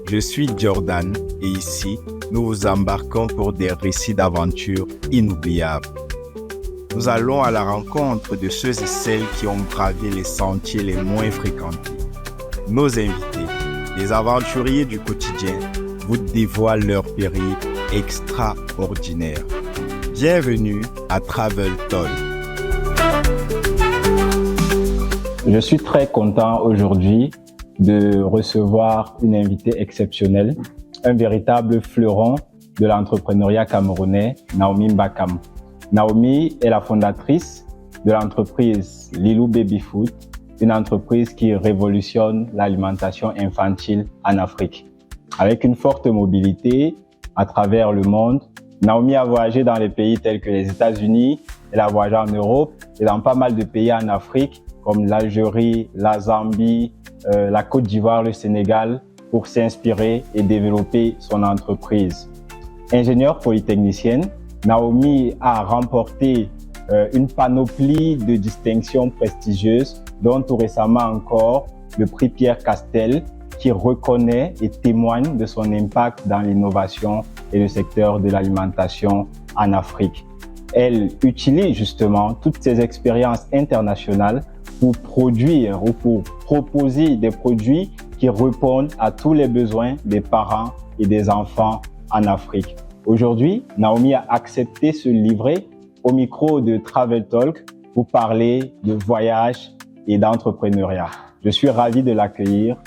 Je suis Jordan et ici, nous vous embarquons pour des récits d'aventures inoubliables. Nous allons à la rencontre de ceux et celles qui ont gravé les sentiers les moins fréquentés. Nos invités, les aventuriers du quotidien, vous dévoilent leur périple extraordinaire. Bienvenue à Travel Talk. Je suis très content aujourd'hui de recevoir une invitée exceptionnelle, un véritable fleuron de l'entrepreneuriat camerounais, Naomi Mbakam. Naomi est la fondatrice de l'entreprise Lilou Baby Food, une entreprise qui révolutionne l'alimentation infantile en Afrique. Avec une forte mobilité à travers le monde, Naomi a voyagé dans les pays tels que les États-Unis, elle a voyagé en Europe et dans pas mal de pays en Afrique comme l'Algérie, la Zambie, la Côte d'Ivoire, le Sénégal, pour s'inspirer et développer son entreprise. Ingénieure polytechnicienne, Naomi a remporté une panoplie de distinctions prestigieuses, dont tout récemment encore le prix Pierre Castel, qui reconnaît et témoigne de son impact dans l'innovation et le secteur de l'alimentation en Afrique. Elle utilise justement toutes ces expériences internationales pour produire ou pour proposer des produits qui répondent à tous les besoins des parents et des enfants en Afrique. Aujourd'hui, Naomi a accepté de se livrer au micro de Travel Talk pour parler de voyage et d'entrepreneuriat. Je suis ravi de l'accueillir.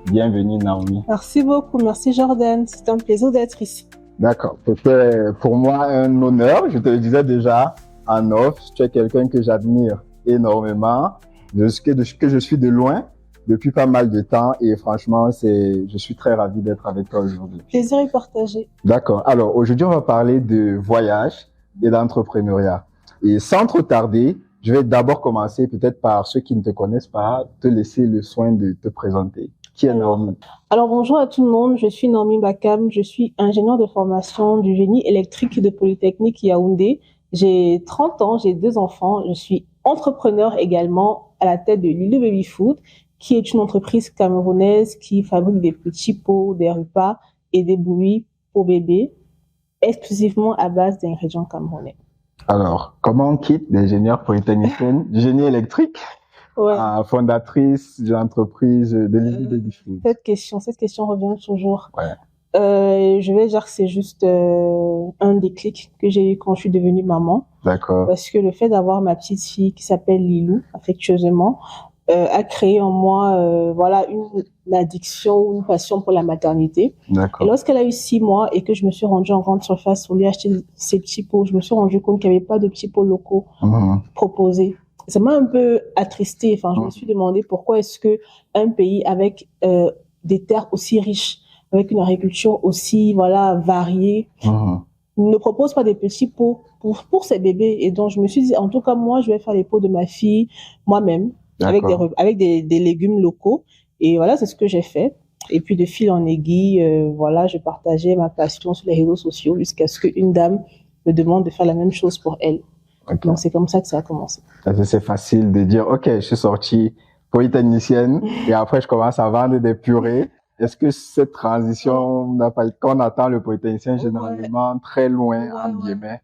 Bienvenue Naomi. Merci beaucoup, merci Jordan. C'est un plaisir d'être ici. D'accord, c'était pour moi un honneur. Je te le disais déjà en off, tu es quelqu'un que j'admire énormément, que je suis de loin depuis pas mal de temps et franchement, je suis très ravi d'être avec toi aujourd'hui. Plaisir est partagé. D'accord, alors aujourd'hui on va parler de voyage et d'entrepreneuriat. Et sans trop tarder, je vais d'abord commencer peut-être par ceux qui ne te connaissent pas, te laisser le soin de te présenter. Qui est Naomi? Alors bonjour à tout le monde, je suis Naomi Mbakam, je suis ingénieure de formation du génie électrique de Polytechnique Yaoundé. J'ai 30 ans, j'ai 2 enfants, je suis entrepreneur également à la tête de Lilou Baby Food, qui est une entreprise camerounaise qui fabrique des petits pots, des repas et des bouillies pour bébés, exclusivement à base d'ingrédients camerounais. Alors, comment on quitte d'ingénieure polytechnicienne du génie électrique à fondatrice de l'entreprise de Lilou Baby Food? Cette question revient toujours. Ouais. Je vais dire que c'est juste un déclic que j'ai eu quand je suis devenue maman. D'accord. Parce que le fait d'avoir ma petite fille qui s'appelle Lilou, affectueusement, a créé en moi une addiction, une passion pour la maternité. D'accord. Et lorsqu'elle a eu 6 mois et que je me suis rendue en grande surface pour lui acheter ses petits pots, je me suis rendu compte qu'il n'y avait pas de petits pots locaux proposés. Ça m'a un peu attristée. Enfin, je me suis demandé pourquoi est-ce que un pays avec des terres aussi riches, avec une agriculture aussi variée, ne propose pas des petits pots pour ses bébés. Et donc je me suis dit, en tout cas moi, je vais faire les pots de ma fille moi-même avec des légumes locaux. Et voilà, c'est ce que j'ai fait. Et puis de fil en aiguille, je partageais ma passion sur les réseaux sociaux jusqu'à ce qu'une dame me demande de faire la même chose pour elle. Okay. Donc c'est comme ça que ça a commencé. C'est facile de dire, ok, je suis sortie polytechnicienne et après je commence à vendre des purées. Est-ce que cette transition n'a pas, quand on attend le polytechnicien généralement très loin, entre guillemets?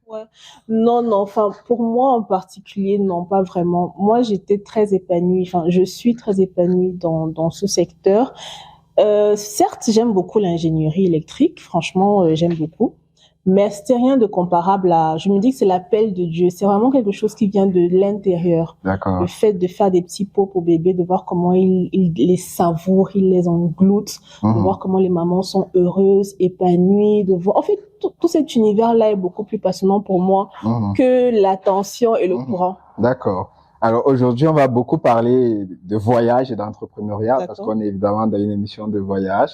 Non, enfin, pour moi en particulier, non, pas vraiment. Moi, j'étais très épanouie, je suis très épanouie dans ce secteur. Certes, j'aime beaucoup l'ingénierie électrique, franchement, j'aime beaucoup. Mais c'était rien de comparable je me dis que c'est l'appel de Dieu. C'est vraiment quelque chose qui vient de l'intérieur. D'accord. Le fait de faire des petits pots pour bébés, de voir comment ils les savourent, ils les engloutent, de voir comment les mamans sont heureuses, épanouies, de voir. En fait, tout cet univers-là est beaucoup plus passionnant pour moi que l'attention et le courant. D'accord. Alors aujourd'hui, on va beaucoup parler de voyage et d'entrepreneuriat parce qu'on est évidemment dans une émission de voyage.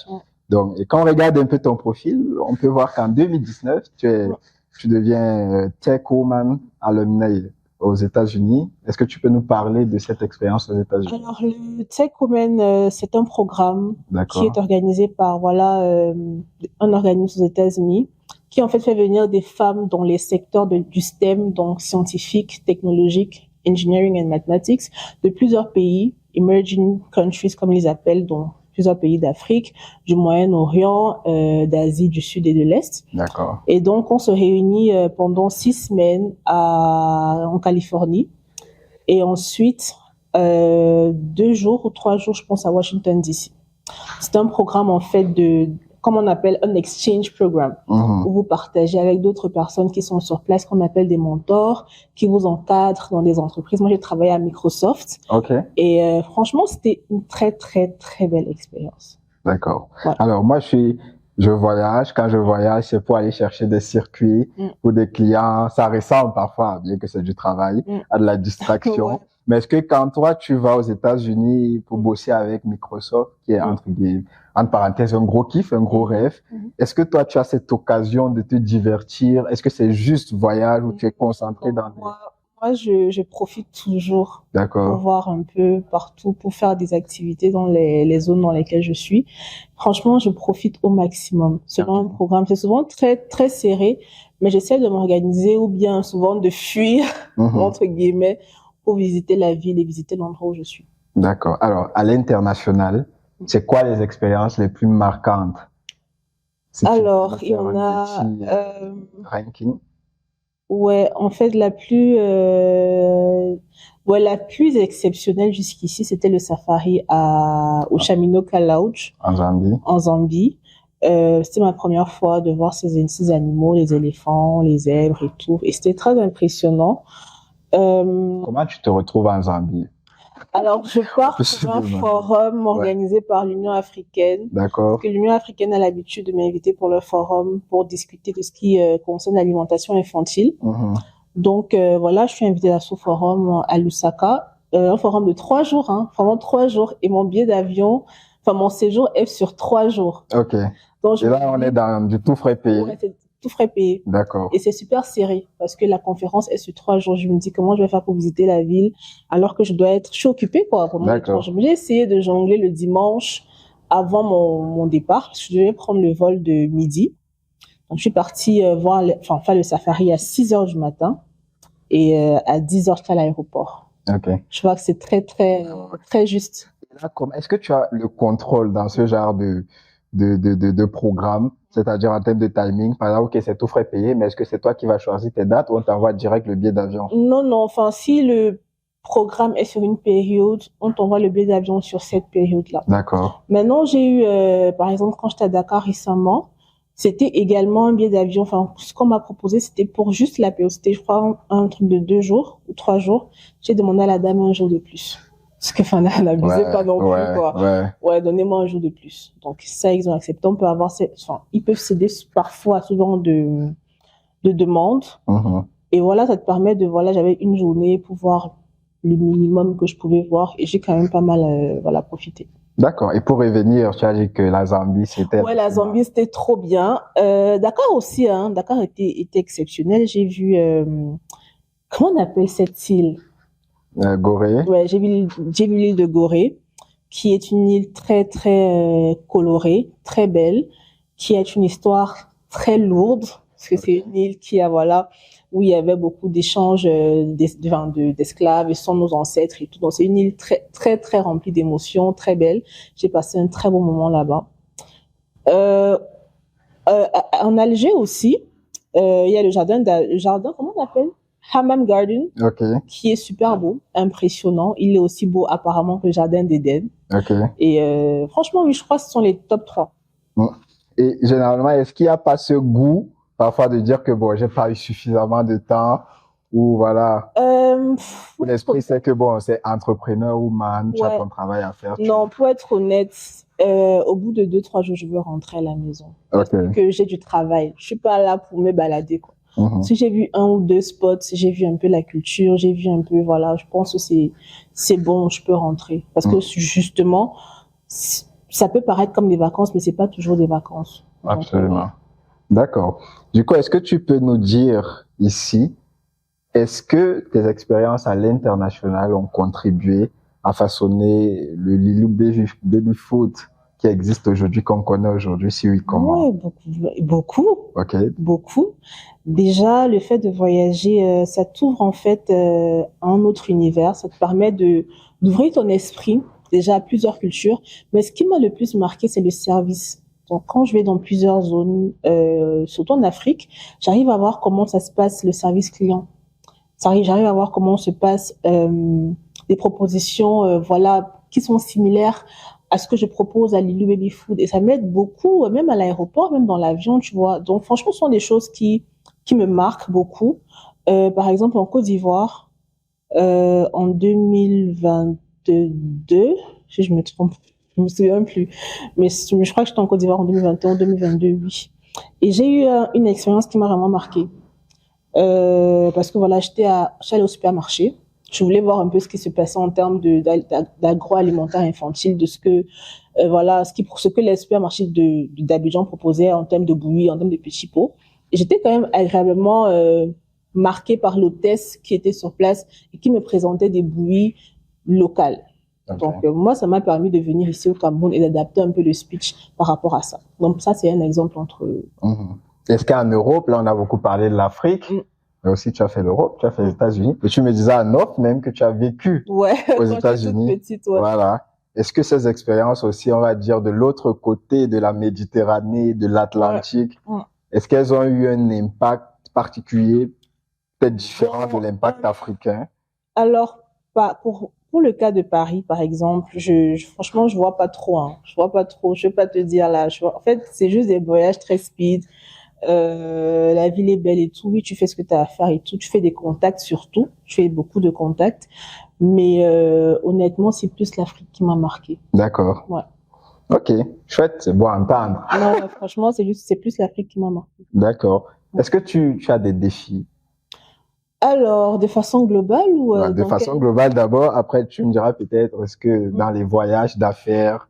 Donc, et quand on regarde un peu ton profil, on peut voir qu'en 2019, tu deviens Tech Woman Alumni aux États-Unis. Est-ce que tu peux nous parler de cette expérience aux États-Unis? Alors, le Tech Woman, c'est un programme qui est organisé par un organisme aux États-Unis qui en fait venir des femmes dans les secteurs du STEM, donc scientifique, technologique, engineering and mathematics, de plusieurs pays, emerging countries comme ils les appellent, dont plusieurs pays d'Afrique, du Moyen-Orient, d'Asie du Sud et de l'Est. D'accord. Et donc, on se réunit pendant 6 semaines en Californie. Et ensuite, 2 jours ou 3 jours, je pense, à Washington, D.C. C'est un programme, en fait, comme on appelle un exchange programme, où vous partagez avec d'autres personnes qui sont sur place, qu'on appelle des mentors, qui vous encadrent dans des entreprises. Moi, j'ai travaillé à Microsoft. OK. Et franchement, c'était une très, très, très belle expérience. D'accord. Voilà. Alors, moi, je voyage. Quand je voyage, c'est pour aller chercher des circuits pour des clients. Ça ressemble parfois, bien que c'est du travail, à de la distraction. Ouais. Mais est-ce que quand toi, tu vas aux États-Unis pour bosser avec Microsoft, qui est entre parenthèses, un gros kiff, un gros rêve, est-ce que toi, tu as cette occasion de te divertir? Est-ce que c'est juste voyage où tu es concentré dans Moi, je profite toujours pour D'accord. voir un peu partout, pour faire des activités dans les zones dans lesquelles je suis. Franchement, je profite au maximum. Selon un programme, c'est souvent très, très serré, mais j'essaie de m'organiser ou bien souvent de fuir, entre guillemets, pour visiter la ville et visiter l'endroit où je suis. D'accord. Alors, à l'international, c'est quoi les expériences les plus marquantes? Alors, il y en a... ranking. Ouais, en fait, la plus exceptionnelle jusqu'ici, c'était le safari au Chaminoka Lodge. En Zambie. C'était ma première fois de voir ces animaux, les éléphants, les zèbres et tout. Et c'était très impressionnant. Comment tu te retrouves en Zambie? Alors, je pars pour un forum organisé par l'Union africaine. D'accord. Parce que l'Union africaine a l'habitude de m'inviter pour leur forum pour discuter de ce qui concerne l'alimentation infantile. Donc, voilà, je suis invitée à ce forum à Lusaka. Un forum de 3 jours, vraiment 3 jours. Et mon billet d'avion, mon séjour est sur 3 jours. OK. Donc, et là, on est dans du tout frais payé. Ouais, c'est tout frais payé. D'accord. Et c'est super serré parce que la conférence est sur 3 jours. Je me dis comment je vais faire pour visiter la ville alors que je suis occupée, quoi. D'accord. J'ai essayé de jongler le dimanche avant mon départ. Je devais prendre le vol de midi. Donc, je suis partie faire le safari à 6h du matin et à 10h, j'étais à l'aéroport. OK. Je vois que c'est très, très, très juste. Et là, est-ce que tu as le contrôle dans ce genre de programme? C'est-à-dire en termes de timing, par exemple, OK, c'est tout frais payé, mais est-ce que c'est toi qui vas choisir tes dates ou on t'envoie direct le billet d'avion? Non, si le programme est sur une période, on t'envoie le billet d'avion sur cette période-là. D'accord. Maintenant, j'ai eu, par exemple, quand j'étais à Dakar récemment, c'était également un billet d'avion. Ce qu'on m'a proposé, c'était pour juste la période. C'était, je crois, un truc de 2 jours ou 3 jours. J'ai demandé à la dame un jour de plus. Parce que, n'abusez pas non plus, quoi. Ouais, donnez-moi un jour de plus. Donc, ça, ils ont accepté. On peut avoir ils peuvent céder parfois, souvent de demandes. Et voilà, ça te permet j'avais une journée pour voir le minimum que je pouvais voir et j'ai quand même pas mal, profité. D'accord. Et pour revenir, tu as dit que la Zambie, c'était... Ouais, la Zambie, c'était trop bien. Dakar aussi, Dakar était exceptionnel. J'ai vu, comment on appelle cette île? Gorée. Ouais, j'ai vu l'île de Gorée, qui est une île très, très colorée, très belle, qui a une histoire très lourde, parce que c'est une île où il y avait beaucoup d'échanges d'esclaves, et sont nos ancêtres et tout. Donc, c'est une île très, très, très remplie d'émotions, très belle. J'ai passé un très bon moment là-bas. En Alger aussi, il y a le jardin, comment on appelle? Hammam Garden, qui est super beau, impressionnant. Il est aussi beau apparemment que le jardin d'Éden. Et franchement, oui, je crois que ce sont les top 3. Et généralement, est-ce qu'il n'y a pas ce goût parfois de dire que bon, j'ai pas eu suffisamment de temps ou voilà. L'esprit c'est que bon, c'est entrepreneur ou man, tu as ton travail à faire. Non, pour être honnête, au bout de 2-3 jours, je veux rentrer à la maison. Parce que j'ai du travail. Je suis pas là pour me balader, quoi. Si j'ai vu 1 ou 2 spots, si j'ai vu un peu la culture, j'ai vu un peu, je pense que c'est bon, je peux rentrer. Parce que justement, ça peut paraître comme des vacances, mais c'est pas toujours des vacances. Absolument. D'accord. Du coup, est-ce que tu peux nous dire ici, est-ce que tes expériences à l'international ont contribué à façonner le Lilou Baby Food qui existe aujourd'hui, qu'on connaît aujourd'hui, si oui, comment? Oui, beaucoup. OK. Beaucoup. Déjà, le fait de voyager, ça t'ouvre en fait un autre univers. Ça te permet d'ouvrir ton esprit déjà plusieurs cultures. Mais ce qui m'a le plus marqué, c'est le service. Donc, quand je vais dans plusieurs zones, surtout en Afrique, j'arrive à voir comment ça se passe le service client. J'arrive à voir comment se passent des propositions, voilà, qui sont similaires à ce que je propose à Lilou Baby Food. Et ça m'aide beaucoup, même à l'aéroport, même dans l'avion, tu vois. Donc, franchement, ce sont des choses qui me marquent beaucoup. Par exemple, en Côte d'Ivoire, en 2022, si je me trompe, je me souviens plus, mais je crois que j'étais en Côte d'Ivoire en 2021, 2022, oui. Et j'ai eu une expérience qui m'a vraiment marquée. Parce que voilà, j'étais allée au supermarché. Je voulais voir un peu ce qui se passait en termes d'agroalimentaire infantile, de ce que voilà, ce que les supermarchés d'Abidjan proposaient en termes de bouillie, en termes de petits pots. Et j'étais quand même agréablement marquée par l'hôtesse qui était sur place et qui me présentait des bouillies locales. Okay. Donc moi, ça m'a permis de venir ici au Cameroun et d'adapter un peu le speech par rapport à ça. Donc ça, c'est un exemple entre. Est-ce qu'en Europe, là, on a beaucoup parlé de l'Afrique, mais aussi tu as fait l'Europe, tu as fait les États-Unis, et tu me disais à North même que tu as vécu aux États-Unis. Petite, ouais. Voilà. Est-ce que ces expériences aussi, on va dire, de l'autre côté de la Méditerranée, de l'Atlantique, est-ce qu'elles ont eu un impact particulier, peut-être différent de l'impact africain? Alors, pour le cas de Paris, par exemple, franchement, je vois pas trop, hein. Je vois pas trop. Je vais pas te dire là. En fait, c'est juste des voyages très speed. La ville est belle et tout. Oui, tu fais ce que tu as à faire et tout. Tu fais des contacts surtout. Tu fais beaucoup de contacts. Mais honnêtement, c'est plus l'Afrique qui m'a marqué. D'accord. Ouais. Ok, chouette, c'est bon à entendre. Non, franchement, c'est plus l'Afrique qui m'a marqué. D'accord. Est-ce que tu as des défis? Alors, de façon globale ou de façon globale d'abord, après tu me diras peut-être est-ce que dans les voyages d'affaires.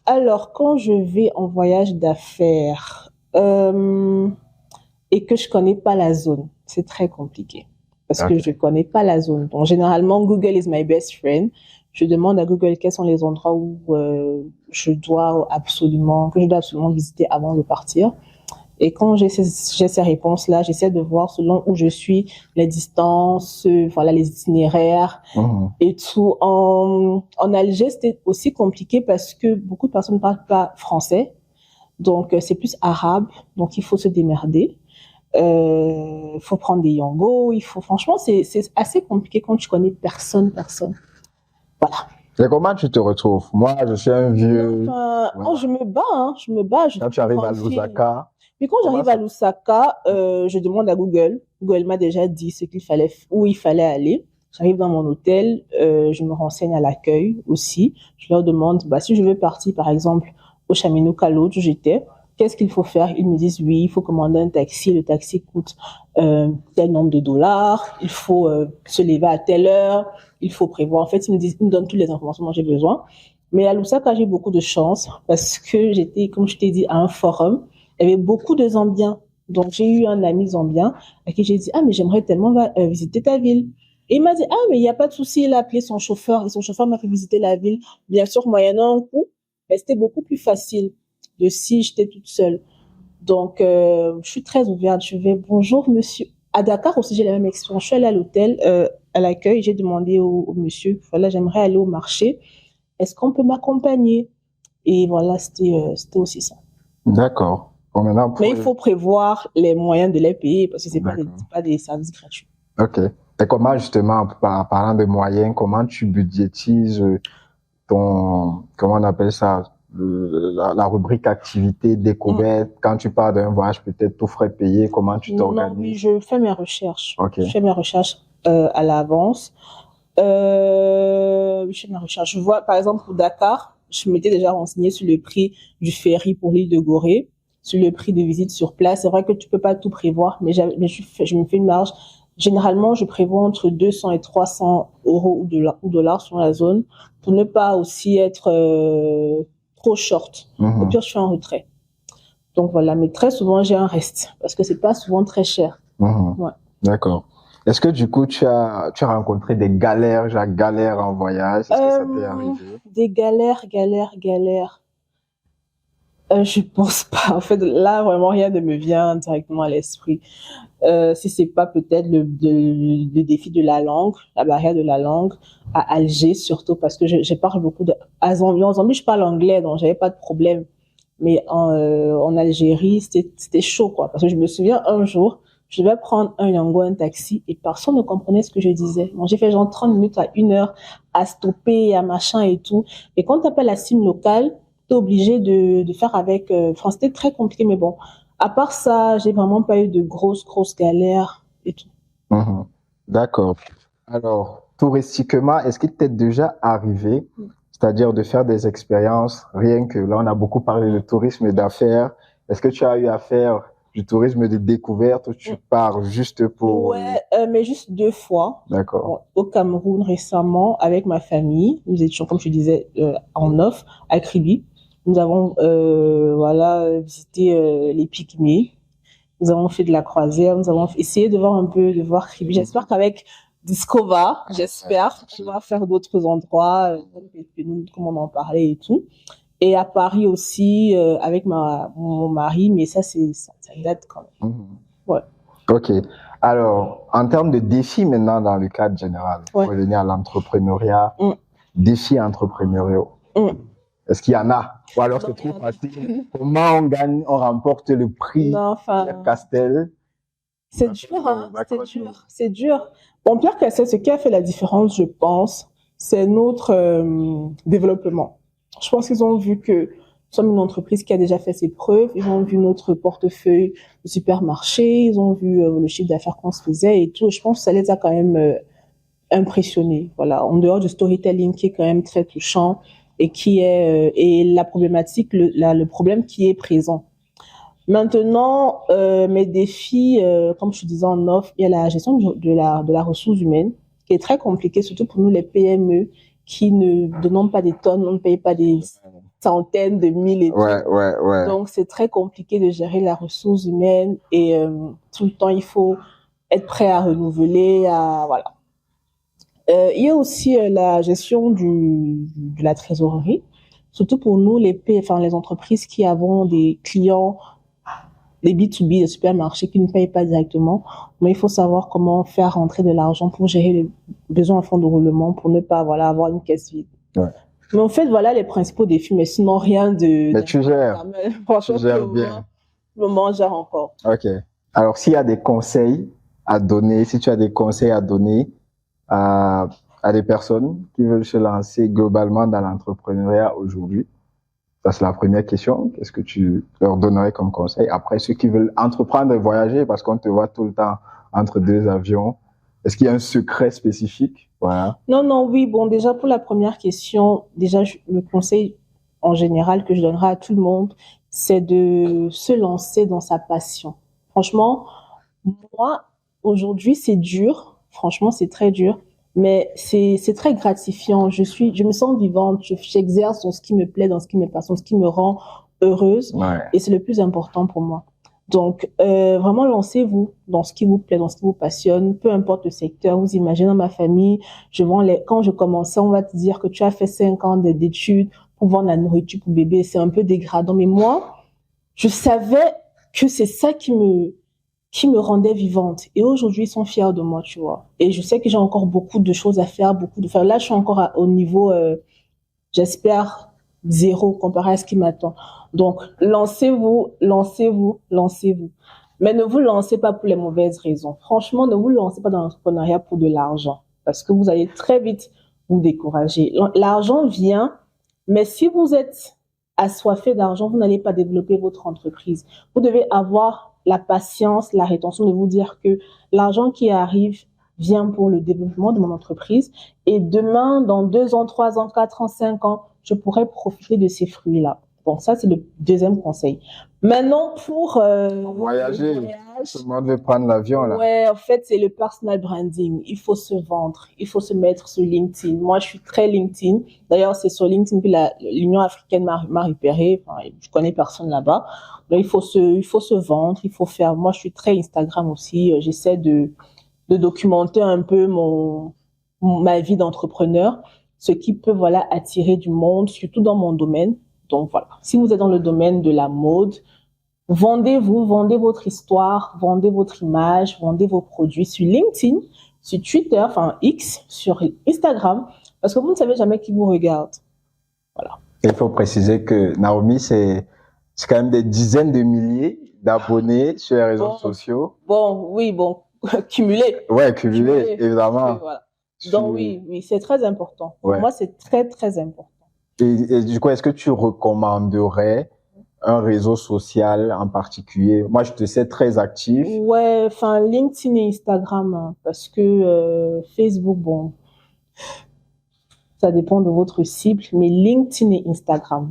Alors, quand je vais en voyage d'affaires et que je connais pas la zone, c'est très compliqué parce que je connais pas la zone. Donc, généralement, Google is my best friend. Je demande à Google quels sont les endroits où je dois absolument visiter avant de partir. Et quand j'ai ces réponses-là, j'essaie de voir selon où je suis, les distances, voilà, les itinéraires et tout. En Alger, c'était aussi compliqué parce que beaucoup de personnes ne parlent pas français. Donc, c'est plus arabe. Donc, il faut se démerder. Faut prendre des yangos. Franchement, c'est assez compliqué quand tu connais personne. Voilà. Et comment tu te retrouves? Moi, je suis un vieux. Oh, je me bats. Quand tu arrives à Lusaka. Puis quand j'arrive à Lusaka, je demande à Google. Google m'a déjà dit où il fallait aller. J'arrive dans mon hôtel, je me renseigne à l'accueil aussi. Je leur demande, si je veux partir, par exemple, au Chaminou Kalo, où j'étais, qu'est-ce qu'il faut faire? Ils me disent, oui, il faut commander un taxi. Le taxi coûte tel nombre de dollars. Il faut se lever à telle heure. Il faut prévoir. En fait, ils me donnent toutes les informations dont j'ai besoin. Mais à Lusaka, j'ai beaucoup de chance parce que j'étais, comme je t'ai dit, à un forum. Il y avait beaucoup de Zambiens. Donc, j'ai eu un ami Zambien à qui j'ai dit, mais j'aimerais tellement visiter ta ville. Et il m'a dit, mais il n'y a pas de souci. Il a appelé son chauffeur et son chauffeur m'a fait visiter la ville. Bien sûr, moyennant un coût, mais c'était beaucoup plus facile de si j'étais toute seule. Donc, je suis très ouverte. Je vais, bonjour, monsieur. À Dakar aussi, j'ai la même expérience. Je suis allée à l'hôtel, à l'accueil. J'ai demandé au monsieur, voilà, j'aimerais aller au marché. Est-ce qu'on peut m'accompagner? Et voilà, c'était aussi ça. D'accord. Bon, mais il faut prévoir les moyens de les payer parce que c'est pas des services gratuits. Ok. Et comment justement, parlant de moyens, comment tu budgétises comment on appelle ça, la rubrique activité, découverte, quand tu pars d'un voyage peut-être tout frais payé, comment tu t'organises? Non, oui, je fais mes recherches. Okay. Je fais mes recherches à l'avance. Je fais mes recherches. Je vois, par exemple, pour Dakar, je m'étais déjà renseignée sur le prix du ferry pour l'île de Gorée, sur le prix de visite sur place. C'est vrai que tu peux pas tout prévoir, mais je me fais une marge. Généralement, je prévois entre 200 et 300 euros ou dollars sur la zone pour ne pas aussi être trop short. Au pire, je fais un retrait. Donc voilà, mais très souvent, j'ai un reste parce que c'est pas souvent très cher. Ouais. D'accord. Est-ce que du coup, tu as rencontré des galères en voyage? Est-ce que ça t'est arrivé? Des galères. Je pense pas. En fait, là, vraiment, rien ne me vient directement à l'esprit. Si c'est pas peut-être le défi de la langue, la barrière de la langue, à Alger surtout, parce que je parle beaucoup à Zambie. En Zambie, je parle anglais, donc j'avais pas de problème. Mais en Algérie, c'était chaud, quoi. Parce que je me souviens un jour, je devais prendre un Yango, un taxi, et personne ne comprenait ce que je disais. Bon, j'ai fait genre 30 minutes à 1 heure à stopper, à machin et tout. Et quand tu appelles la SIM locale, t'es obligé de faire avec, enfin, c'était très compliqué, mais bon. À part ça, j'ai vraiment pas eu de grosses galères et tout. Mhm. D'accord. Alors, touristiquement, est-ce qu'il t'est déjà arrivé, c'est-à-dire de faire des expériences, rien que là, on a beaucoup parlé de tourisme et d'affaires. Est-ce que tu as eu à faire du tourisme de découverte ou tu pars juste pour... Ouais, mais juste 2 fois. D'accord. Bon, au Cameroun récemment, avec ma famille. Nous étions, comme je disais, en off, à Kribi. Nous avons, voilà, visité les Pygmées. Nous avons fait de la croisière. Nous avons essayé de voir un peu, de voir Kribi. J'espère qu'avec Discover, j'espère pouvoir faire d'autres endroits, comme on en parlait et tout. Et à Paris aussi, avec mon mari, mais ça date quand même. Mhm. Ouais. Ok. Alors, en termes de défis maintenant dans le cadre général, Ouais. pour revenir à l'entrepreneuriat, défis entrepreneuriaux, est-ce qu'il y en a? Ou alors c'est trop facile? Comment on gagne, on remporte le prix Pierre Castel? C'est dur, hein? C'est dur. Bon, Pierre Castel, ce qui a fait la différence, je pense, c'est notre développement. Je pense qu'ils ont vu que nous sommes une entreprise qui a déjà fait ses preuves. Ils ont vu notre portefeuille de supermarché. Ils ont vu le chiffre d'affaires qu'on se faisait et tout. Je pense que ça les a quand même impressionnés. Voilà, en dehors du storytelling qui est quand même très touchant et qui est et la problématique, le problème qui est présent. Maintenant, mes défis, comme je te disais en off, il y a la gestion de la ressource humaine qui est très compliquée, surtout pour nous les PME qui ne demandent pas des tonnes, on ne paye pas des centaines de milliers. Ouais. Donc c'est très compliqué de gérer la ressource humaine et tout le temps il faut être prêt à renouveler, voilà. Il y a aussi la gestion de la trésorerie, surtout pour nous les entreprises qui avons des clients, les B2B, les supermarchés qui ne payent pas directement. Mais il faut savoir comment faire rentrer de l'argent pour gérer les besoins en fonds de roulement, pour ne pas avoir une caisse vide. Ouais. Mais en fait, voilà les principaux défis, mais sinon rien de... Mais tu gères. Franchement, tu gères bien. Le moment, je gère encore. Ok. Alors, s'il y a des conseils à donner, si tu as des conseils à donner à des personnes qui veulent se lancer globalement dans l'entrepreneuriat aujourd'hui, ça, c'est la première question. Qu'est-ce que tu leur donnerais comme conseil? Après, ceux qui veulent entreprendre et voyager, parce qu'on te voit tout le temps entre 2 avions, est-ce qu'il y a un secret spécifique? Voilà. Non, oui. Bon, déjà, pour la première question, déjà, le conseil en général que je donnerais à tout le monde, c'est de se lancer dans sa passion. Franchement, moi, aujourd'hui, c'est dur. Franchement, c'est très dur. Mais c'est très gratifiant. Je me sens vivante. J'exerce dans ce qui me plaît, dans ce qui me passionne, ce qui me rend heureuse. Ouais. Et c'est le plus important pour moi. Donc, vraiment, lancez-vous dans ce qui vous plaît, dans ce qui vous passionne, peu importe le secteur. Vous imaginez, dans ma famille, quand je commençais, on va te dire que tu as fait 5 ans d'études pour vendre la nourriture pour bébé. C'est un peu dégradant. Mais moi, je savais que c'est ça qui me rendait vivante. Et aujourd'hui, ils sont fiers de moi, tu vois. Et je sais que j'ai encore beaucoup de choses à faire, Là, je suis encore au niveau, j'espère, 0 comparé à ce qui m'attend. Donc, lancez-vous. Mais ne vous lancez pas pour les mauvaises raisons. Franchement, ne vous lancez pas dans l'entrepreneuriat pour de l'argent. Parce que vous allez très vite vous décourager. L'argent vient, mais si vous êtes assoiffé d'argent, vous n'allez pas développer votre entreprise. Vous devez avoir la patience, la rétention de vous dire que l'argent qui arrive vient pour le développement de mon entreprise et demain, dans 2 ans, 3 ans, 4 ans, 5 ans, je pourrai profiter de ces fruits-là. Bon, ça, c'est le deuxième conseil. Maintenant, pour voyager, tout le monde veut prendre l'avion, là. Ouais, en fait, c'est le personal branding. Il faut se vendre, il faut se mettre sur LinkedIn. Moi, je suis très LinkedIn. D'ailleurs, c'est sur LinkedIn que l'Union africaine m'a repéré. Enfin, je connais personne là-bas. Donc, il faut se vendre, il faut faire. Moi, je suis très Instagram aussi. J'essaie de documenter un peu ma vie d'entrepreneur, ce qui peut, attirer du monde, surtout dans mon domaine. Donc voilà, si vous êtes dans le domaine de la mode, vendez-vous, vendez votre histoire, vendez votre image, vendez vos produits sur LinkedIn, sur Twitter, enfin X, sur Instagram, parce que vous ne savez jamais qui vous regarde. Voilà. Il faut préciser que Naomi, c'est quand même des dizaines de milliers d'abonnés sur les réseaux sociaux. Bon, cumulé. Ouais, cumulé, évidemment. Voilà. Donc oui, c'est très important. Pour moi, c'est très, très important. Et du coup, est-ce que tu recommanderais un réseau social en particulier? Moi, je te sais très actif. Ouais, enfin, LinkedIn et Instagram, hein, parce que Facebook, bon, ça dépend de votre cible, mais LinkedIn et Instagram,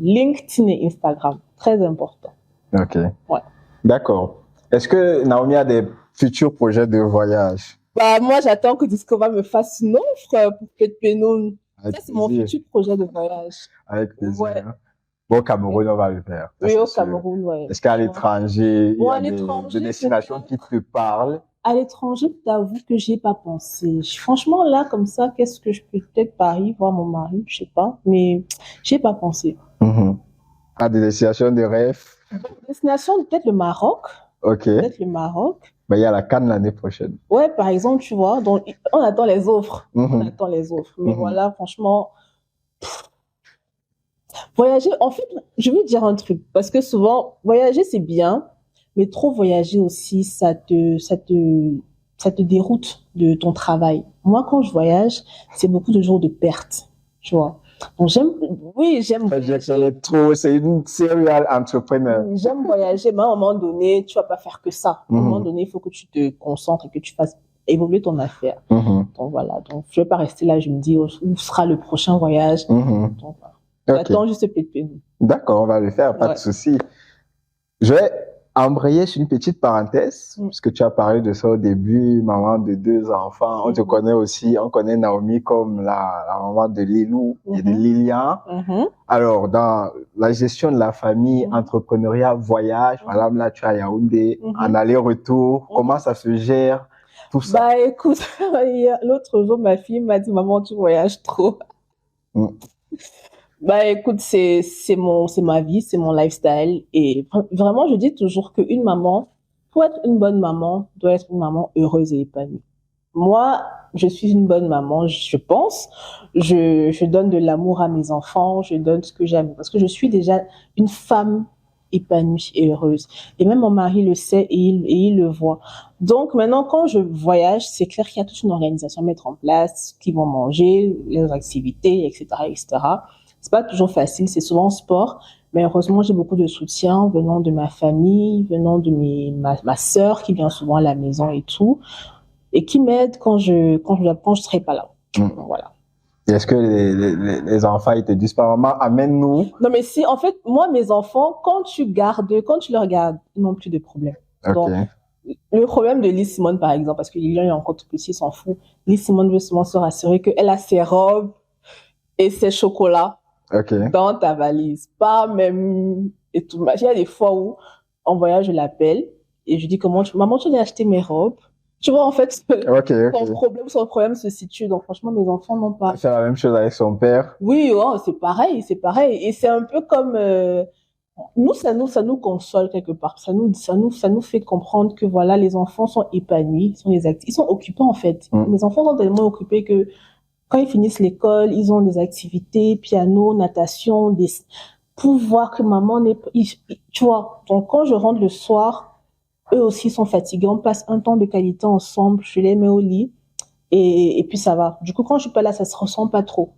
très important. Ok. Ouais. D'accord. Est-ce que Naomi a des futurs projets de voyage? Bah, moi, j'attends que Discover me fasse une offre pour Pet Penoun. Ça, c'est mon futur projet de voyage. Avec plaisir. Ouais. Bon, au Cameroun, on va le faire. Oui, au Cameroun, ouais. Est-ce qu'à l'étranger, il y a des destinations qui te parlent? À l'étranger, t'avoue que j'y ai pas pensé. Franchement, là, comme ça, qu'est-ce que je peux peut-être Paris, voir mon mari, je sais pas, mais j'y ai pas pensé. À des destinations de rêve? Destination, peut-être le Maroc. Ok. Peut-être le Maroc. Ben, il y a la CAN l'année prochaine. Ouais, par exemple, tu vois, donc, on attend les offres. On attend les offres. Mais voilà, franchement, voyager, en fait, je veux dire un truc, parce que souvent, voyager, c'est bien, mais trop voyager aussi, ça te déroute de ton travail. Moi, quand je voyage, c'est beaucoup de jours de perte, tu vois. Donc, j'aime c'est une serial entrepreneur. J'aime voyager, mais à un moment donné, tu vas pas faire que ça. À un moment donné, il faut que tu te concentres et que tu fasses évoluer ton affaire. Donc, voilà. Donc, je vais pas rester là, je me dis, où sera le prochain voyage? Donc, voilà. J'attends juste peut-être. D'accord, on va le faire, pas de souci. Je vais embrayer sur une petite parenthèse, puisque tu as parlé de ça au début, maman de 2 enfants. On te connaît aussi, on connaît Naomi comme la maman de Lilou et de Lilian. Alors, dans la gestion de la famille, entrepreneuriat, voyage, madame, là, tu es à Yaoundé, en aller-retour, comment ça se gère, tout ça? Bah, écoute, l'autre jour, ma fille m'a dit, maman, tu voyages trop. Bah, écoute, c'est ma vie, c'est mon lifestyle. Et vraiment, je dis toujours qu'une maman, pour être une bonne maman, doit être une maman heureuse et épanouie. Moi, je suis une bonne maman, je pense. Je donne de l'amour à mes enfants, je donne ce que j'aime. Parce que je suis déjà une femme épanouie et heureuse. Et même mon mari le sait et il le voit. Donc maintenant, quand je voyage, c'est clair qu'il y a toute une organisation à mettre en place, qui vont manger, les activités, etc., etc. C'est pas toujours facile, c'est souvent sport, mais heureusement, j'ai beaucoup de soutien venant de ma famille, venant de ma sœur qui vient souvent à la maison et tout, et qui m'aide quand je serai pas là. Voilà. Est-ce que les enfants, ils te disent pas, maman, amène-nous? Non, mais si, en fait, moi, mes enfants, quand tu leur gardes, ils n'ont plus de problème. Donc, le problème de Lise Simone, par exemple, parce que Lilian est encore tout petit, il s'en fout. Lise Simone veut souvent se rassurer qu'elle a ses robes et ses chocolats dans ta valise. Pas même, et tout. Il y a des fois où, en voyage, je l'appelle et je dis maman, tu as acheté mes robes? Tu vois, en fait, son problème se situe. Donc, franchement, mes enfants n'ont pas. C'est la même chose avec son père. Oui, c'est pareil. Et c'est un peu comme, nous, ça nous console quelque part. Ça nous fait comprendre que voilà, les enfants sont épanouis, ils sont occupants, en fait. Mes enfants sont tellement occupés que quand ils finissent l'école, ils ont des activités, piano, natation, pour voir que maman tu vois. Donc, quand je rentre le soir, eux aussi sont fatigués. On passe un temps de qualité ensemble. Je les mets au lit et puis ça va. Du coup, quand je suis pas là, ça se ressent pas trop.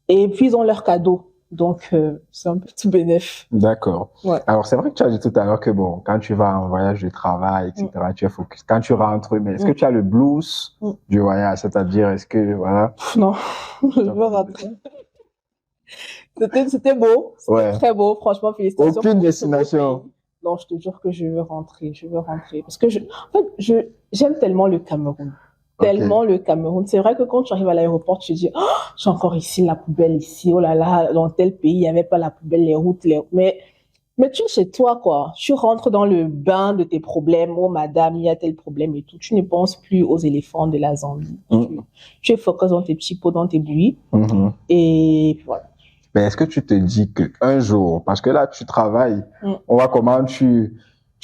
Et puis, ils ont leurs cadeaux. Donc, c'est un petit bénéfice. D'accord. Ouais. Alors, c'est vrai que tu as dit tout à l'heure que bon, quand tu vas en voyage de travail, etc., tu es focus. Quand tu rentres, mais est-ce que tu as le blues du voyage? C'est-à-dire, est-ce que, voilà. Non, je veux rentrer. C'était beau. C'était très beau. Franchement, félicitations. Aucune destination. Non, je te jure que je veux rentrer. Parce que en fait, j'aime tellement le Cameroun. Tellement le Cameroun. C'est vrai que quand tu arrives à l'aéroport, tu te dis, oh, je suis encore ici, la poubelle ici, oh là là, dans tel pays, il n'y avait pas la poubelle, les routes, mais tu es chez toi, quoi. Tu rentres dans le bain de tes problèmes. Oh, madame, il y a tel problème et tout. Tu ne penses plus aux éléphants de la Zambie. Tu es focus dans tes petits pots, dans tes bouillies. Et voilà. Mais est-ce que tu te dis qu'un jour, parce que là, tu travailles, on voit comment tu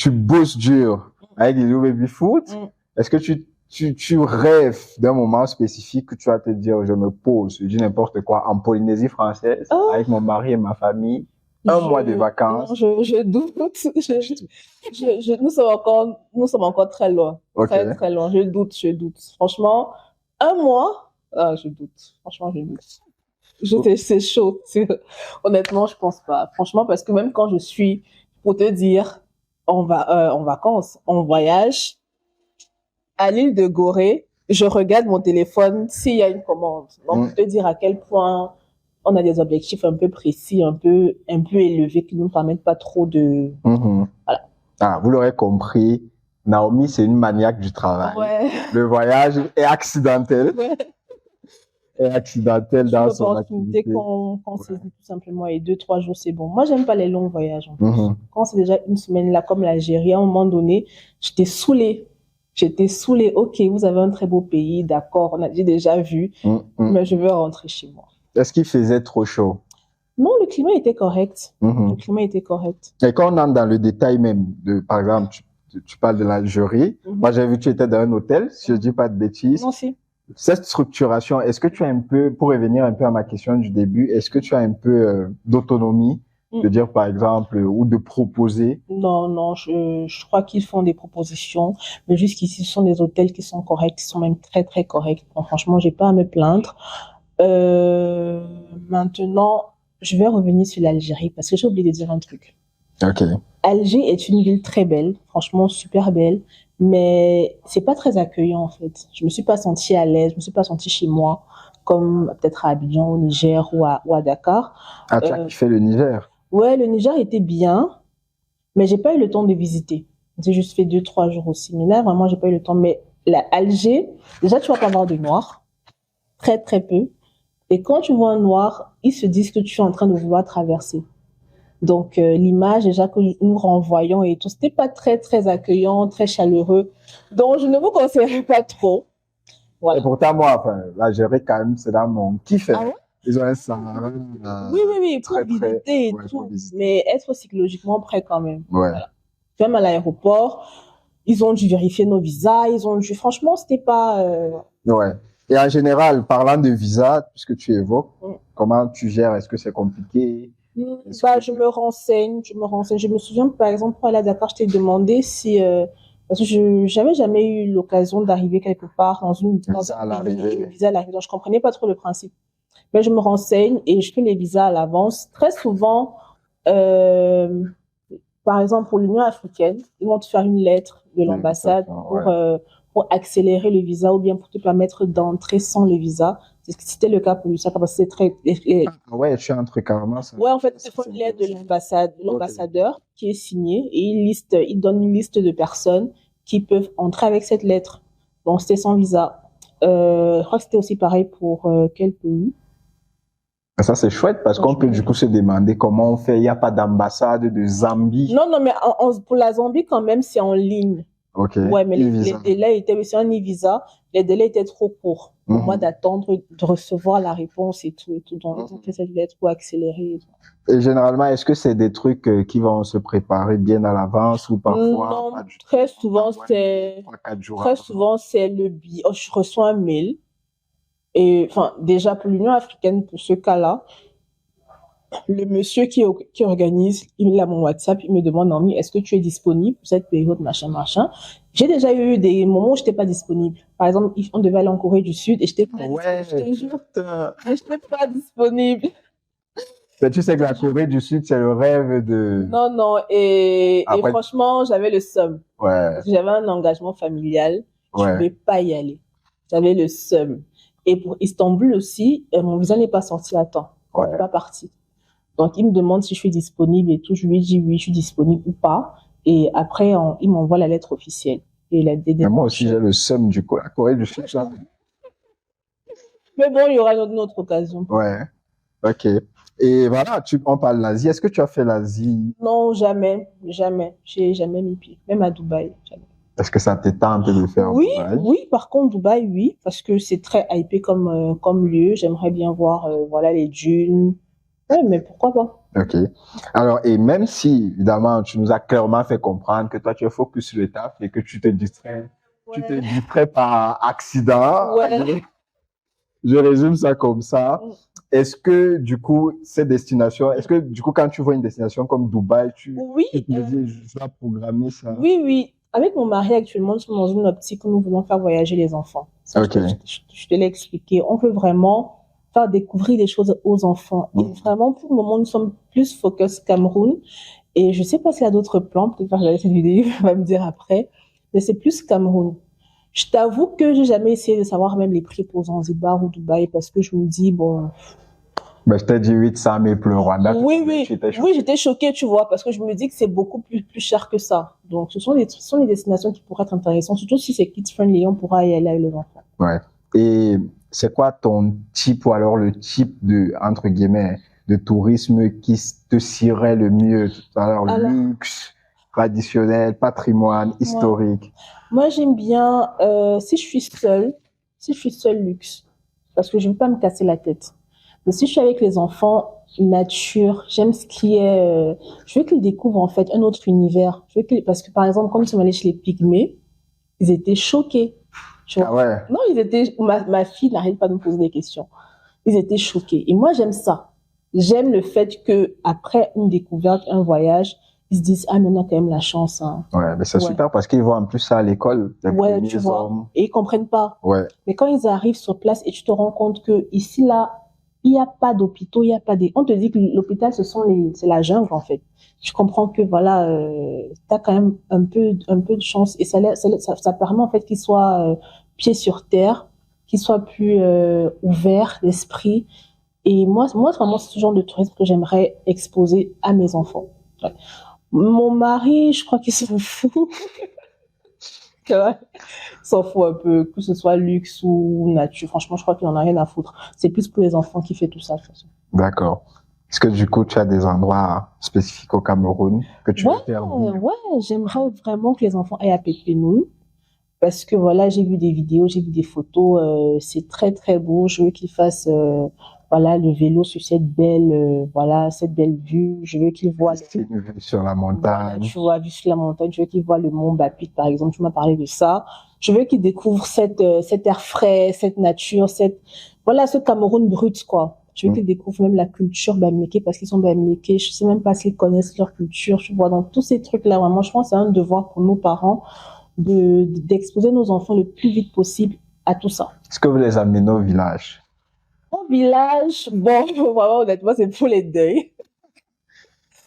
bosses dur avec les baby foot. Est-ce que tu rêves d'un moment spécifique que tu vas te dire, je me pose, je dis n'importe quoi, en Polynésie française, avec mon mari et ma famille, un mois de vacances? Non, je doute. Nous sommes encore très loin. Okay. Très, très loin. Je doute. Franchement, un mois, je doute. Franchement, je doute. C'est chaud. Honnêtement, je pense pas. Franchement, parce que même quand je suis, pour te dire, en vacances, en voyage, à l'île de Gorée, je regarde mon téléphone s'il y a une commande. Donc, pour te dire à quel point on a des objectifs un peu précis, un peu élevés qui ne nous permettent pas trop de... Voilà. Ah, vous l'aurez compris, Naomi, c'est une maniaque du travail. Ouais. Le voyage est accidentel. Ouais. Est accidentel dans son activité. Qu'on saisit tout simplement, et 2-3 jours, c'est bon. Moi, j'aime pas les longs voyages. En fait. Quand c'est déjà une semaine là, comme l'Algérie, à un moment donné, j'étais saoulée. Ok, vous avez un très beau pays, d'accord, j'ai déjà vu, mais je veux rentrer chez moi. Est-ce qu'il faisait trop chaud? Non, le climat était correct. Le climat était correct. Et quand on entre dans le détail même, par exemple, tu parles de l'Algérie. Moi, j'ai vu que tu étais dans un hôtel, si je dis pas de bêtises. Non, si. Cette structuration, est-ce que tu as un peu, pour revenir un peu à ma question du début, est-ce que tu as un peu d'autonomie, de dire par exemple, ou de proposer? Non, je crois qu'ils font des propositions, mais jusqu'ici, ce sont des hôtels qui sont corrects, qui sont même très, très corrects. Bon, franchement, j'ai pas à me plaindre. Maintenant, je vais revenir sur l'Algérie parce que j'ai oublié de dire un truc. Ok. Alger est une ville très belle, franchement super belle, mais c'est pas très accueillant en fait. Je me suis pas sentie à l'aise, je me suis pas sentie chez moi, comme peut-être à Abidjan, au Niger ou à Dakar. Ah, tu as kiffé le Niger? Ouais, le Niger était bien, mais j'ai pas eu le temps de visiter. J'ai juste fait 2-3 jours aussi, mais là vraiment j'ai pas eu le temps. Mais Alger, déjà tu vas pas voir de noirs, très très peu. Et quand tu vois un noir, ils se disent que tu es en train de vouloir traverser. Donc, l'image déjà que nous renvoyons et tout, c'était pas très, très accueillant, très chaleureux. Donc, je ne vous conseillerais pas trop. Voilà. Et pourtant, moi, l'Algérie, quand même, c'est dans mon kiff. Ah ouais? Ils ont un Sahara. Oui, pour visiter et tout. Mais être psychologiquement prêt quand même. Ouais. Voilà. Même à l'aéroport, ils ont dû vérifier nos visas, franchement, c'était pas... Ouais. Et en général, parlant de visa, puisque tu évoques, comment tu gères? Est-ce que c'est compliqué? Je me renseigne. Je me souviens, par exemple, pour aller à Dakar, je t'ai demandé si, parce que j'avais jamais eu l'occasion d'arriver quelque part dans un visa à l'arrivée. Donc, je comprenais pas trop le principe. Mais je me renseigne et je fais les visas à l'avance. Très souvent, par exemple, pour l'Union africaine, ils vont te faire une lettre de l'ambassade pour accélérer le visa ou bien pour te permettre d'entrer sans le visa. C'était le cas pour l'USAC parce que c'est très... Ouais, je suis un truc carrément ça. Ouais, en fait, il faut une lettre de l'ambassadeur qui est signée et il donne une liste de personnes qui peuvent entrer avec cette lettre. Donc, c'était sans visa. Je crois que c'était aussi pareil pour quel pays? Ça, c'est chouette parce qu'on peut du coup se demander comment on fait. Il n'y a pas d'ambassade de Zambie. Non, mais pour la Zambie, quand même, c'est en ligne. Ok. Ouais, mais les délais étaient, c'est un e-visa, les délais étaient trop courts pour moi d'attendre de recevoir la réponse et tout. Donc, ils ont fait cette lettre pour accélérer. Et généralement, est-ce que c'est des trucs qui vont se préparer bien à l'avance ou parfois? Non, très souvent, c'est le billet. Oh, je reçois un mail. Et, déjà, pour l'Union africaine, pour ce cas-là, le monsieur qui organise, il a mon WhatsApp, il me demande, Naomi, est-ce que tu es disponible pour cette période, machin. J'ai déjà eu des moments où j'étais pas disponible. Par exemple, on devait aller en Corée du Sud et j'étais pas disponible. J'étais pas disponible. Mais tu sais que la Corée du Sud, c'est le rêve de... Non, et franchement, j'avais le seum. Ouais. J'avais un engagement familial. Je pouvais pas y aller. J'avais le seum. Et pour Istanbul aussi, mon visa n'est pas sorti à temps. Je suis pas partie. Donc, il me demande si je suis disponible et tout. Je lui dis oui, je suis disponible ou pas. Et après, il m'envoie la lettre officielle. Et moi aussi, j'ai le seum du coup, la Corée du Sud. Là. Mais bon, il y aura une autre occasion. Ouais. Ok. Et voilà, on parle l'Asie. Est-ce que tu as fait l'Asie? Non, jamais. J'ai jamais mis pied. Même à Dubaï, jamais. Est-ce que ça te tente de faire Dubaï? Oui, par contre, Dubaï, oui, parce que c'est très hypé comme lieu. J'aimerais bien voir, les dunes, Ouais, mais pourquoi pas? Ok. Alors, et même si, évidemment, tu nous as clairement fait comprendre que toi, tu es focus sur le taf et que tu te Ouais. distrais par accident. Ouais. Je résume ça comme ça. Est-ce que, du coup, est-ce que, du coup, quand tu vois une destination comme Dubaï, Oui, tu te dis, je dois programmer ça? oui, oui. Avec mon mari actuellement, nous sommes dans une optique où nous voulons faire voyager les enfants. Ça, Ok. je te l'ai expliqué. On veut vraiment faire découvrir des choses aux enfants. Et vraiment, pour le moment, nous sommes plus focus Cameroun. Et je sais pas s'il y a d'autres plans. Peut-être que je vais laisser cette vidéo, il va me dire après. Mais c'est plus Cameroun. Je t'avoue que j'ai jamais essayé de savoir même les prix pour Zanzibar ou Dubaï parce que je me dis, bon, Ben, je t'ai dit 800 000 pour le Rwanda. oui, Tu oui, étais oui, choqué. j'étais choquée, tu vois, parce que je me dis que c'est beaucoup plus cher que ça. Donc, ce sont des destinations qui pourraient être intéressantes, surtout si c'est kids friendly, on pourra y aller avec les enfants. Ouais. Et c'est quoi ton type ou alors le type de, entre guillemets, de tourisme qui te cirait le mieux? Alors, Alors, luxe, traditionnel, patrimoine, moi, historique. moi, j'aime bien, si je suis seule, luxe, parce que je ne veux pas me casser la tête. Mais si je suis avec les enfants, nature, j'aime ce qui est, je veux qu'ils découvrent en fait un autre univers. Parce que par exemple, quand nous sommes allés chez les Pygmées, ils étaient choqués. Tu Ah vois. ouais. Non, ma fille n'arrête pas de me poser des questions. Ils étaient choqués. Et moi, j'aime ça. J'aime le fait que après une découverte, un voyage, ils se disent, ah, mais on a quand même la chance, hein. Ouais, mais c'est Ouais. super parce qu'ils voient en plus ça à l'école, les Ouais, tu premiers vois. hommes. Et ils comprennent pas. Ouais. Mais quand ils arrivent sur place et tu te rends compte que ici, là, il n'y a pas d'hôpitaux, il n'y a pas des, on te dit que l'hôpital, c'est la jungle, en fait. Tu comprends que, voilà, t'as quand même un peu de chance et ça permet, en fait, qu'ils soient, pieds sur terre, qu'ils soient plus, ouverts d'esprit. Et moi, vraiment, c'est ce genre de tourisme que j'aimerais exposer à mes enfants. Ouais. Mon mari, je crois qu'il s'en fout. S'en fout un peu, que ce soit luxe ou nature. Franchement, je crois qu'il en a rien à foutre. C'est plus pour les enfants qui fait tout ça, de toute façon. D'accord. Est-ce que du coup, tu as des endroits spécifiques au Cameroun que tu Ouais, veux faire vivre? ouais, j'aimerais vraiment que les enfants aillent à Pépinou. Parce que voilà, j'ai vu des vidéos, j'ai vu des photos, c'est très très beau. Je veux qu'ils fassent voilà le vélo sur cette belle voilà cette belle vue. Je veux qu'ils voient C'est une vue sur la voilà, montagne. tu vois, vue sur la montagne. Je veux qu'ils voient le mont Bapit par exemple. Tu m'as parlé de ça. Je veux qu'ils découvrent cet air frais, cette nature, voilà ce Cameroun brut quoi. Je veux qu'ils découvrent même la culture bamileke parce qu'ils sont bamileke. Je sais même pas s'ils connaissent leur culture. Tu vois, dans tous ces trucs là vraiment, je pense que c'est un devoir pour nos parents d'exposer nos enfants le plus vite possible à tout ça. Est-ce que vous les amenez au village? Au village, bon, vraiment, honnêtement, c'est pour les deuils.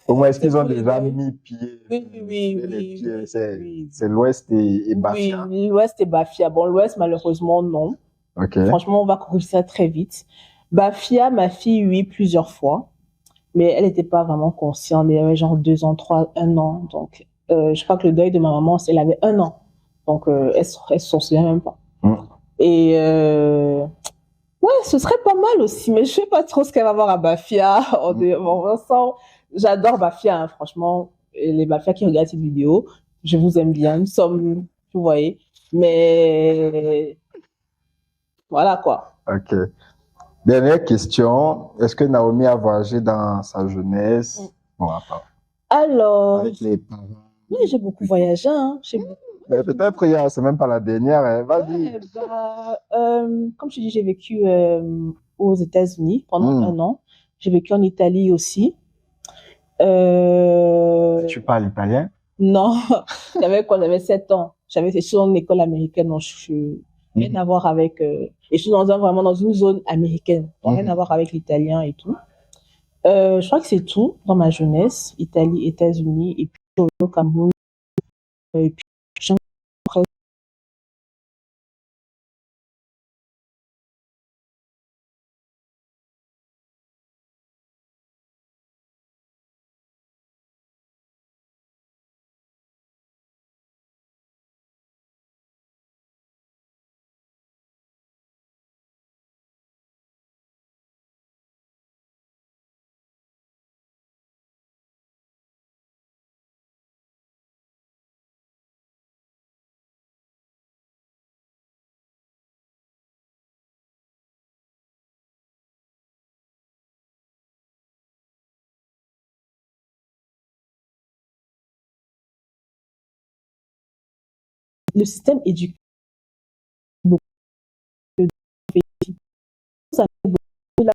Au moins, est-ce C'est qu'ils ont pour les déjà deuils. mis pied, Oui, oui, les oui, pieds? oui, oui. C'est l'Ouest et Oui, Bafia. l'Ouest est Bafia. Bon, l'Ouest, malheureusement, non. Ok. Franchement, on va corriger ça très vite. Bafia, ma fille, oui, plusieurs fois. Mais elle n'était pas vraiment consciente. Elle avait genre 2 ans, 3, 1 an. Donc, je crois que le deuil de ma maman, elle avait 1 an. Donc, elle s'en souvient même pas. Et ouais, ce serait pas mal aussi, mais je sais pas trop ce qu'elle va voir à Bafia. Bon, Vincent, j'adore Bafia, hein, franchement. Et les Bafia qui regardent cette vidéo, je vous aime bien. Nous sommes, vous voyez. Mais voilà quoi. Ok. Dernière question. Est-ce que Naomi a voyagé dans sa jeunesse? Bon, attends. Alors, Avec les parents. oui, j'ai beaucoup voyagé, hein. Mais peut-être hier, c'est même pas la dernière, hein. Vas-y. Ouais, bah, comme je dis, j'ai vécu aux États-Unis pendant 1 an. J'ai vécu en Italie aussi. Tu parles italien? Non, j'avais quoi? J'avais 7 ans. Je suis dans une école américaine, donc je suis rien à voir avec. Et je suis vraiment dans une zone américaine, donc rien à voir avec l'italien et tout. Je crois que c'est tout dans ma jeunesse, Italie, États-Unis et puis au Cameroun. Et puis le système éduque beaucoup. Ça fait beaucoup